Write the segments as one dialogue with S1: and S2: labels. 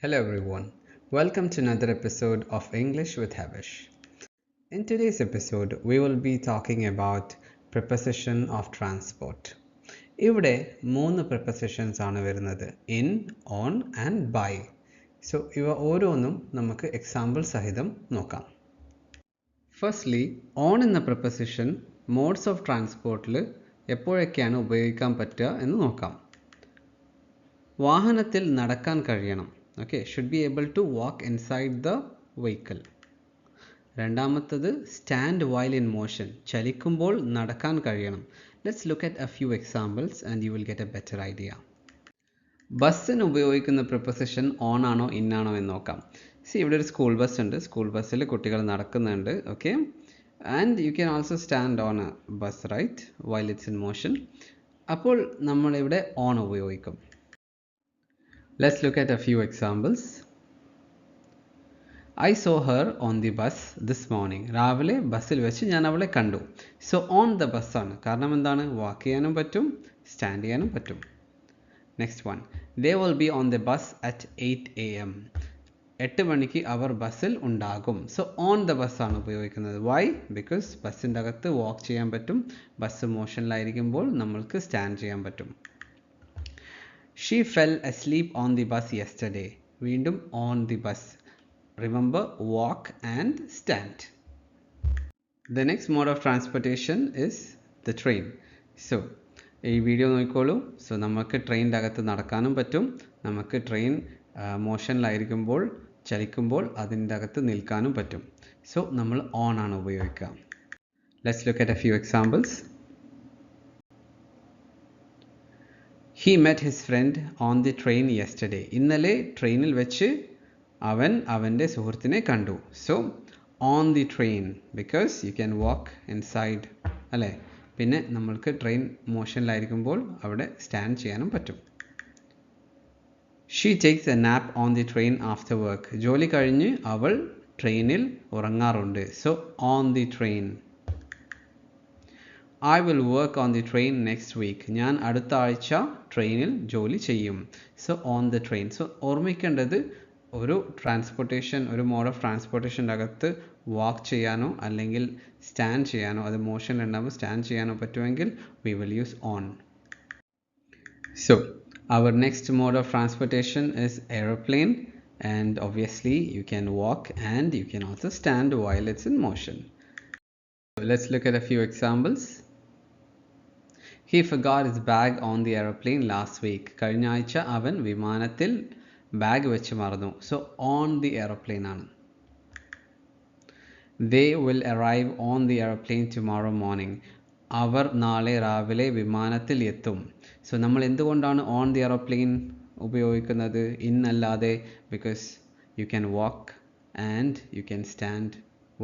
S1: Hello everyone, welcome to another episode of English with Havish. In today's episode, we will be talking about preposition of transport. ഇവിടെ മൂന്ന് prepositions ആണ് വരുന്നത് in, on and by. So ഇവ ഓരോന്നും നമുക്ക് example സഹിതം നോക്കാം. Firstly, on എന്ന preposition modes of transportൽ എപ്പോഴൊക്കെയാണ് ഉപയോഗിക്കാൻ പറ്റുക എന്ന് നോക്കാം. വാഹനത്തിൽ നടക്കാൻ കഴിയണം. Okay, should be able to walk inside the vehicle. രണ്ടാമത്തത് stand while in motion. ചലിക്കുമ്പോൾ നടക്കാൻ കഴിയണം. Let's look at a few examples and you will get a better idea. ബസ്സിന് ഉപയോഗിക്കുന്ന preposition on ആണോ in ആണോ എന്ന് നോക്കാം. See, ഇവിടെ ഒരു സ്കൂൾ ബസ് ഉണ്ട്. സ്കൂൾ ബസ്സിൽ കുട്ടികൾ നടക്കുന്നുണ്ട്. Okay, and you can also stand on a bus, right, while it's in motion. അപ്പോൾ നമ്മൾ ഇവിടെ on ഉപയോഗിക്കും. Let's look at a few examples. I saw her on the bus this morning. രാവിലെ ബസ്സിൽ വെച്ച് ഞാൻ അവളെ കണ്ടു. So on the bus ആണ്. കാരണം എന്താണ്? വാക്ക് ചെയ്യാനും പറ്റും, സ്റ്റാൻഡ് ചെയ്യാനും പറ്റും. Next one. They will be on the bus at 8 AM. 8 മണിക്ക് അവർ ബസ്സിൽ ഉണ്ടാകും. So on the bus ആണ് ഉപയോഗിക്കുന്നത്. Why? Because ബസ്സിൻ്റെ അകത്ത് വാക്ക് ചെയ്യാൻ പറ്റും. ബസ് മോഷനിലായിരിക്കുമ്പോൾ നമ്മൾക്ക് സ്റ്റാൻഡ് ചെയ്യാൻ പറ്റും. She fell asleep on the bus yesterday. വീണ്ടും on the bus. Remember, walk and stand. The next mode of transportation is the train. So, ഈ വീഡിയോ നോക്കിക്കോളൂ. സോ നമുക്ക് ട്രെയിനിൻ്റെ അകത്ത് നടക്കാനും പറ്റും. നമുക്ക് ട്രെയിൻ മോഷനിലായിരിക്കുമ്പോൾ ചലിക്കുമ്പോൾ അതിൻ്റെ അകത്ത് നിൽക്കാനും പറ്റും. സോ നമ്മൾ ഓൺ ആണ് ഉപയോഗിക്കുക. Let's look at a few examples. He met his friend on the train yesterday. ഇന്നലെ ട്രെയിനിൽ വെച്ച് അവൻ അവൻ്റെ സുഹൃത്തിനെ കണ്ടു. So on the train, because you can walk inside, അല്ലേ? പിന്നെ നമ്മൾക്ക് ട്രെയിൻ മോഷനിലായിരിക്കുമ്പോൾ അവിടെ സ്റ്റാൻഡ് ചെയ്യാനും പറ്റും. She takes a nap on the train after work. ജോലി കഴിഞ്ഞ് അവൾ ട്രെയിനിൽ ഉറങ്ങാറുണ്ട്. So on the train. I will work on the train next week. ഞാൻ അടുത്ത ആഴ്ച ട്രെയിനിൽ ജോലി ചെയ്യും. So on the train. So ഓർമ്മിക്കേണ്ടത് ഒരു ട്രാൻസ്പോർട്ടേഷൻ, ഒരു മോഡ് ഓഫ് ട്രാൻസ്പോർട്ടേഷൻ്റെ അകത്ത് വാക്ക് ചെയ്യാനോ അല്ലെങ്കിൽ സ്റ്റാൻഡ് ചെയ്യാനോ, അത് മോഷനിൽ ഉണ്ടാകുമ്പോൾ സ്റ്റാൻഡ് ചെയ്യാനോ പറ്റുമെങ്കിൽ we will use on. So our next mode of transportation is aeroplane, and obviously you can walk and you can also stand while it's in motion. So let's look at a few examples. He forgot his bag on the aeroplane last week. കഴിഞ്ഞ ആഴ്ച അവൻ വിമാനത്തിൽ bag വെച്ച് മറന്നു. So on the aeroplane ആണ്. They will arrive on the aeroplane tomorrow morning. അവർ നാളെ രാവിലെ വിമാനത്തിൽ എത്തും. So നമ്മൾ എന്തുകൊണ്ടാണ് on the aeroplane ഉപയോഗിക്കുന്നത് in അല്ലാതെ? Because you can walk and you can stand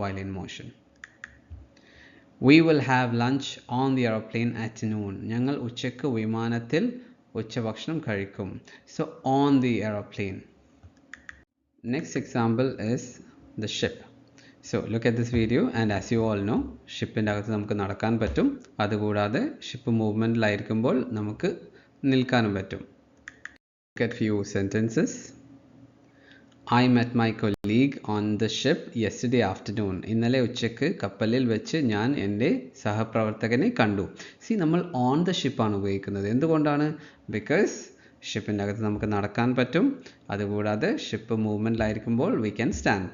S1: while in motion. We will have lunch on the aeroplane at noon. ഞങ്ങൾ ഉച്ചയ്ക്ക് വിമാനത്തിൽ ഉച്ചഭക്ഷണം കഴിക്കും. So on the aeroplane. Next example is the ship. So look at this video, and as you all know, ഷിപ്പിൻ്റെ അകത്ത് നമുക്ക് നടക്കാൻ പറ്റും. അതുകൂടാതെ ഷിപ്പ് മൂവ്മെൻറ്റിലായിരിക്കുമ്പോൾ നമുക്ക് നിൽക്കാനും പറ്റും. Look at few sentences. I met my colleague on the ship yesterday afternoon. ഇന്നലെ ഉച്ചയ്ക്ക് കപ്പലിൽ വെച്ച് ഞാൻ എൻ്റെ സഹപ്രവർത്തകനെ കണ്ടു. നമ്മൾ on the ship ആണ് ഉപയോഗിക്കുന്നത്. എന്തുകൊണ്ടാണ്? Because ഷിപ്പിൻ്റെ അകത്ത് നമുക്ക് നടക്കാൻ പറ്റും. അതുകൂടാതെ ship മൂവ്മെൻറ്റിലായിരിക്കുമ്പോൾ we can stand.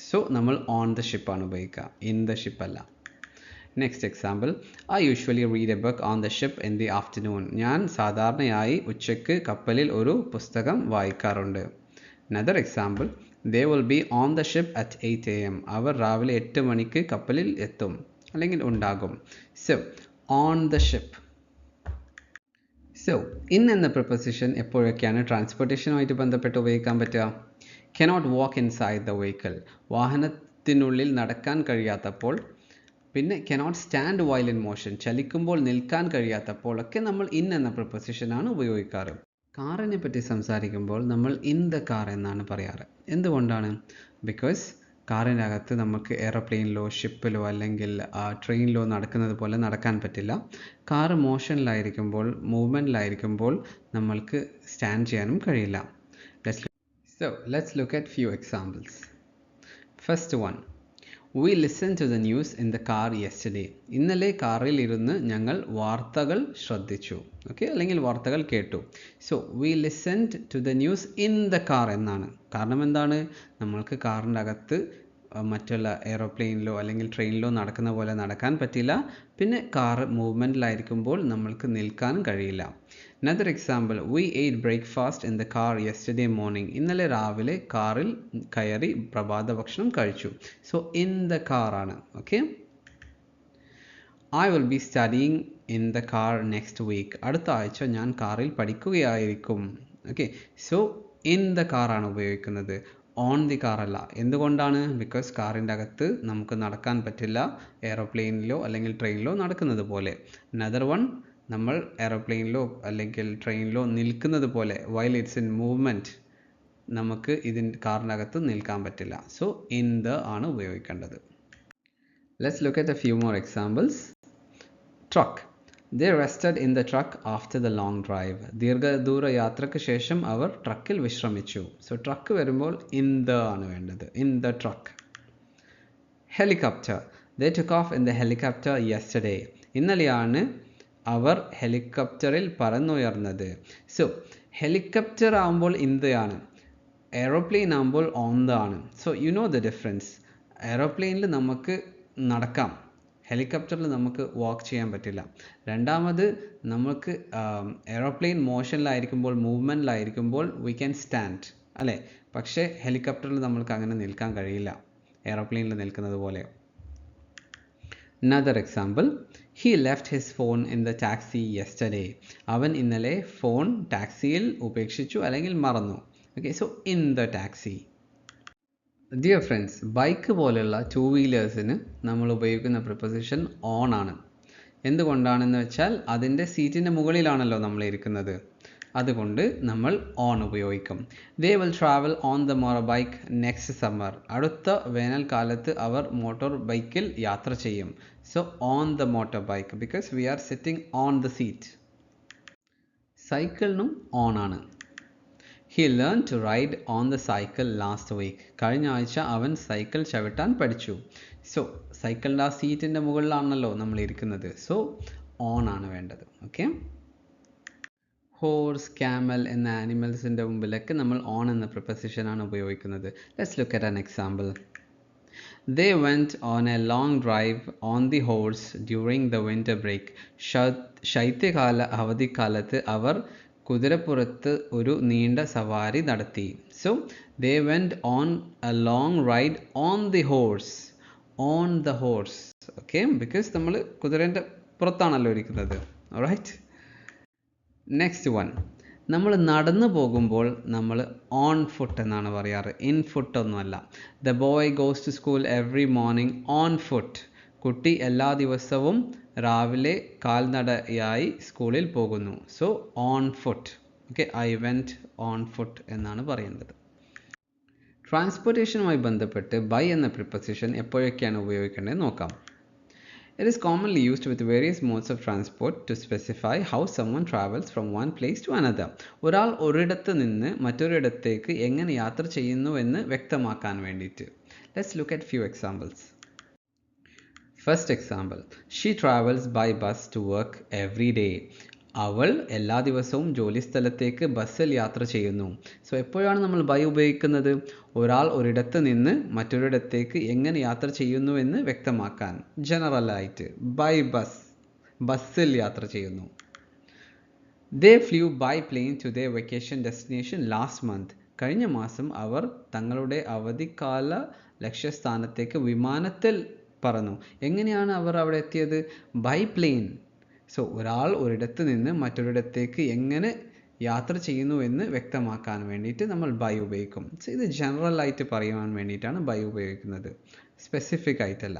S1: So നമ്മൾ on the ship ആണ് ഉപയോഗിക്കുക, in the ship അല്ല. Next example. I usually read a book on the ship in the afternoon. ഞാൻ സാധാരണയായി ഉച്ചയ്ക്ക് കപ്പലിൽ ഒരു പുസ്തകം വായിക്കാറുണ്ട്. Another example. They will be on the ship at 8 AM. അവർ രാവിലെ 8 മണിക്ക് കപ്പലിൽ എത്തും അല്ലെങ്കിൽ ഉണ്ടാകും. So on the ship. So in എന്ന preposition എപ്പോഴൊക്കെയാണ് ട്രാൻസ്പോർട്ടേഷനുമായിട്ട് ബന്ധപ്പെട്ട് ഉപയോഗിക്കാൻ പറ്റുക? Cannot walk inside the vehicle. വാഹനത്തിനുള്ളിൽ നടക്കാൻ കഴിയാത്തപ്പോൾ. പിന്നെ cannot stand while in motion. ചലിക്കുമ്പോൾ നിൽക്കാൻ കഴിയാത്തപ്പോൾ ഒക്കെ നമ്മൾ in എന്ന preposition ആണ് ഉപയോഗിക്കാറ്. കാറിനെ പറ്റി സംസാരിക്കുമ്പോൾ നമ്മൾ ഇൻ ദ കാർ എന്നാണ് പറയാറ്. എന്തുകൊണ്ടാണ്? ബിക്കോസ് കാറിൻ്റെ അകത്ത് നമുക്ക് എയർപ്ലെയിനിലോ ഷിപ്പിലോ അല്ലെങ്കിൽ ട്രെയിനിലോ നടക്കുന്നത് പോലെ നടക്കാൻ പറ്റില്ല. കാറ് മോഷനിലായിരിക്കുമ്പോൾ, മൂവ്മെൻറ്റിലായിരിക്കുമ്പോൾ നമ്മൾക്ക് സ്റ്റാൻഡ് ചെയ്യാനും കഴിയില്ല. So let's look at few examples. First one, we listened to the news in the car yesterday. ഇന്നലെ കാറിൽ ഇരുന്ന് ഞങ്ങൾ വാർത്തകൾ ശ്രദ്ധിച്ചു. ഓക്കെ, അല്ലെങ്കിൽ വാർത്തകൾ കേട്ടു. So we listened to the news in the car എന്നാണ്. കാരണം എന്താണ്? നമ്മൾക്ക് കാറിൻ്റെ അകത്ത് മറ്റുള്ള എയ്റോപ്ലെയിനിലോ അല്ലെങ്കിൽ ട്രെയിനിലോ നടക്കുന്ന പോലെ നടക്കാൻ പറ്റില്ല. പിന്നെ കാർ മൂവ്മെൻറ്റിലായിരിക്കുമ്പോൾ നമ്മൾക്ക് നിൽക്കാനും കഴിയില്ല. Another example, we ate breakfast in the car yesterday morning. ഇന്നലെ രാവിലെ കാറിൽ കയറി പ്രഭാത ഭക്ഷണം കഴിച്ചു. സോ in the car ആണ്. Okay, I will be studying in the car next week. അടുത്ത ആഴ്ച ഞാൻ കാറിൽ പഠിക്കുകയായിരിക്കും. Okay, so in the car ആണ് ഉപയോഗിക്കുന്നത്, ഓൺ ദി കാർ അല്ല. എന്തുകൊണ്ടാണ്? ബിക്കോസ് കാറിൻ്റെ അകത്ത് നമുക്ക് നടക്കാൻ പറ്റില്ല, എയ്റോപ്ലെയിനിലോ അല്ലെങ്കിൽ ട്രെയിനിലോ നടക്കുന്നത് പോലെ. അനദർ വൺ, നമ്മൾ എയ്റോപ്ലെയിനിലോ അല്ലെങ്കിൽ ട്രെയിനിലോ നിൽക്കുന്നത് പോലെ വൈൽ ഇറ്റ്സ് ഇൻ മൂവ്മെൻറ്റ് നമുക്ക് കാറിൻ്റെ അകത്ത് നിൽക്കാൻ പറ്റില്ല. സോ ഇൻ ദ ആണ് ഉപയോഗിക്കേണ്ടത്. Let's look at A few more examples. Truck, they rested in the truck after the long drive. ദീർഘദൂര യാത്രയ്ക്ക് ശേഷം അവർ ട്രക്കിൽ വിശ്രമിച്ചു. സോ ട്രക്ക് വരുമ്പോൾ in the ആണ് വേണ്ടത്, in the truck. Helicopter, they took off in the helicopter yesterday. ഇന്നലെയാണ് അവർ ഹെലികോപ്റ്ററിൽ പറന്നുയർന്നത്. സോ ഹെലികോപ്റ്റർ ആകുമ്പോൾ in the ആണ്, എയ്റോപ്ലെയിൻ ആകുമ്പോൾ on the ആണ്. So you know the difference. എയ്റോപ്ലെയിനിൽ നമുക്ക് നടക്കാം, ഹെലികോപ്റ്ററിൽ നമുക്ക് വാക്ക് ചെയ്യാൻ പറ്റില്ല. രണ്ടാമത്, നമുക്ക് എയ്റോപ്ലെയിൻ മോഷനിലായിരിക്കുമ്പോൾ മൂവ്മെൻറ്റിലായിരിക്കുമ്പോൾ വി ക്യാൻ സ്റ്റാൻഡ് അല്ലേ, പക്ഷേ ഹെലികോപ്റ്ററിൽ നമ്മൾക്ക് അങ്ങനെ നിൽക്കാൻ കഴിയില്ല, എയ്റോപ്ലെയിനിൽ നിൽക്കുന്നത് പോലെ. Another example, he left his phone in the taxi yesterday. അവൻ ഇന്നലെ ഫോൺ ടാക്സിയിൽ ഉപേക്ഷിച്ചു അല്ലെങ്കിൽ മറന്നു. Okay, so in the taxi. Dear friends, bike പോലെയുള്ള ടു വീലേഴ്സിന് നമ്മൾ ഉപയോഗിക്കുന്ന പ്രിപ്പോസിഷൻ ഓൺ ആണ്. എന്തുകൊണ്ടാണെന്ന് വെച്ചാൽ അതിൻ്റെ സീറ്റിൻ്റെ മുകളിലാണല്ലോ നമ്മൾ ഇരിക്കുന്നത്, അതുകൊണ്ട് നമ്മൾ ഓൺ ഉപയോഗിക്കും. They will travel on the motor bike next summer. അടുത്ത വേനൽക്കാലത്ത് അവർ മോട്ടോർ ബൈക്കിൽ യാത്ര ചെയ്യും. So on the motor bike because we are sitting on the seat. സൈക്കിളിനും ഓൺ ആണ്. He learned to ride on the cycle last week. കഴിഞ്ഞ ആഴ്ച അവൻ സൈക്കിൾ ചവിട്ടാൻ പഠിച്ചു. സോ സൈക്കിളിൻ്റെ ആ സീറ്റിൻ്റെ മുകളിലാണല്ലോ നമ്മൾ ഇരിക്കുന്നത്. സോ ഓൺ ആണ് വേണ്ടത്. ഓക്കെ, ഹോഴ്സ്, ക്യാമൽ എന്ന ആനിമൽസിൻ്റെ മുമ്പിലൊക്കെ നമ്മൾ ഓൺ എന്ന പ്രിപ്പോസിഷനാണ് ഉപയോഗിക്കുന്നത്. Let's look at an example. They went on a long drive on the horse during the winter break. ശൈത്യകാല അവധിക്കാലത്ത് അവർ കുതിരപ്പുറത്ത് ഒരു നീണ്ട സവാരി നടത്തി. So they went on a long ride on the horse. On the horse. Okay, because നമ്മൾ കുതിരേൻ്റെ പുറത്താണല്ലോ ഇരിക്കുന്നത്. ഓൾറൈറ്റ്, നെക്സ്റ്റ് വൺ, നമ്മൾ നടന്നു പോകുമ്പോൾ നമ്മൾ ഓൺ ഫുട്ട് എന്നാണ് പറയാറ്, ഇൻ ഫുട്ട് ഒന്നുമല്ല. The boy goes to school every morning on foot. കുട്ടി എല്ലാ ദിവസവും രാവിലെ കാൽനടയായി സ്കൂളിൽ പോകുന്നു. So on foot. Okay, I went on foot എന്നാണ് പറയുന്നത്. ട്രാൻസ്പോർട്ടേഷനുമായി ബന്ധപ്പെട്ട് ബൈ എന്ന പ്രിപ്പോസിഷൻ എപ്പോഴൊക്കെയാണ് ഉപയോഗിക്കേണ്ടത് നോക്കാം. It is commonly used with various modes of transport to specify how someone travels from one place to another. ഒരാൾ ഒരിടത്ത് നിന്ന് മറ്റൊരിടത്തേക്ക് എങ്ങനെ യാത്ര ചെയ്യുന്നുവെന്ന് വ്യക്തമാക്കാൻ വേണ്ടിയിട്ട്. Let's look at few examples. First example, she travels by bus to work every day. അവൾ എല്ലാ ദിവസവും ജോലിസ്ഥലത്തേക്ക് ബസ്സിൽ യാത്ര ചെയ്യുന്നു. സോ എപ്പോഴാണ് നമ്മൾ ബൈ ഉപയോഗിക്കുന്നത്? ഒരാൾ ഒരിടത്ത് നിന്ന് മറ്റൊരിടത്തേക്ക് എങ്ങനെ യാത്ര ചെയ്യുന്നുവെന്ന് വ്യക്തമാക്കാൻ. ജനറലായിട്ട് ബൈ ബസ്, ബസ്സിൽ യാത്ര ചെയ്യുന്നു. They flew by plane to their vacation destination last month. കഴിഞ്ഞ മാസം അവർ തങ്ങളുടെ അവധിക്കാല ലക്ഷ്യസ്ഥാനത്തേക്ക് വിമാനത്തിൽ പറന്നു. എങ്ങനെയാണ് അവർ അവിടെ എത്തിയത്? By plain. സോ ഒരാൾ ഒരിടത്ത് നിന്ന് മറ്റൊരിടത്തേക്ക് എങ്ങനെ യാത്ര ചെയ്യുന്നു എന്ന് വ്യക്തമാക്കാൻ വേണ്ടിയിട്ട് നമ്മൾ ബൈ ഉപയോഗിക്കും. സോ ഇത് ജനറൽ ആയിട്ട് പറയുവാൻ വേണ്ടിയിട്ടാണ് ബൈ ഉപയോഗിക്കുന്നത്, സ്പെസിഫിക് ആയിട്ടല്ല.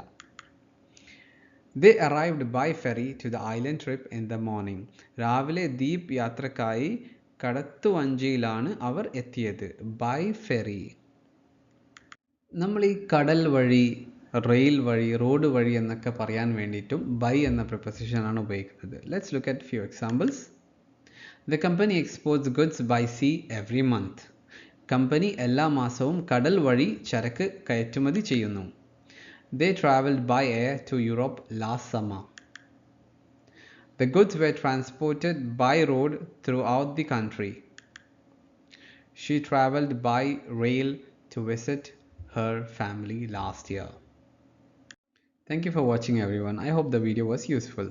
S1: They arrived by ferry to the island trip in the morning. രാവിലെ ദ്വീപ് യാത്രക്കായി കടത്തുവഞ്ചിയിലാണ് അവർ എത്തിയത്. By ferry. നമ്മൾ ഈ കടൽ വഴി, റെയിൽ വഴി, റോഡ് വഴി എന്നൊക്കെ പറയാൻ വേണ്ടിയിട്ടും ബൈ എന്ന പ്രിപ്പോസിഷനാണ് ഉപയോഗിക്കുന്നത്. Let's look at few examples. The company exports goods by sea every month. Company എല്ലാ മാസവും കടൽ വഴി ചരക്ക് കയറ്റുമതി ചെയ്യുന്നു. They traveled by air to Europe last summer. The goods were transported by road throughout the country. She traveled by rail to visit her family last year. Thank you for watching everyone. I hope the video was useful.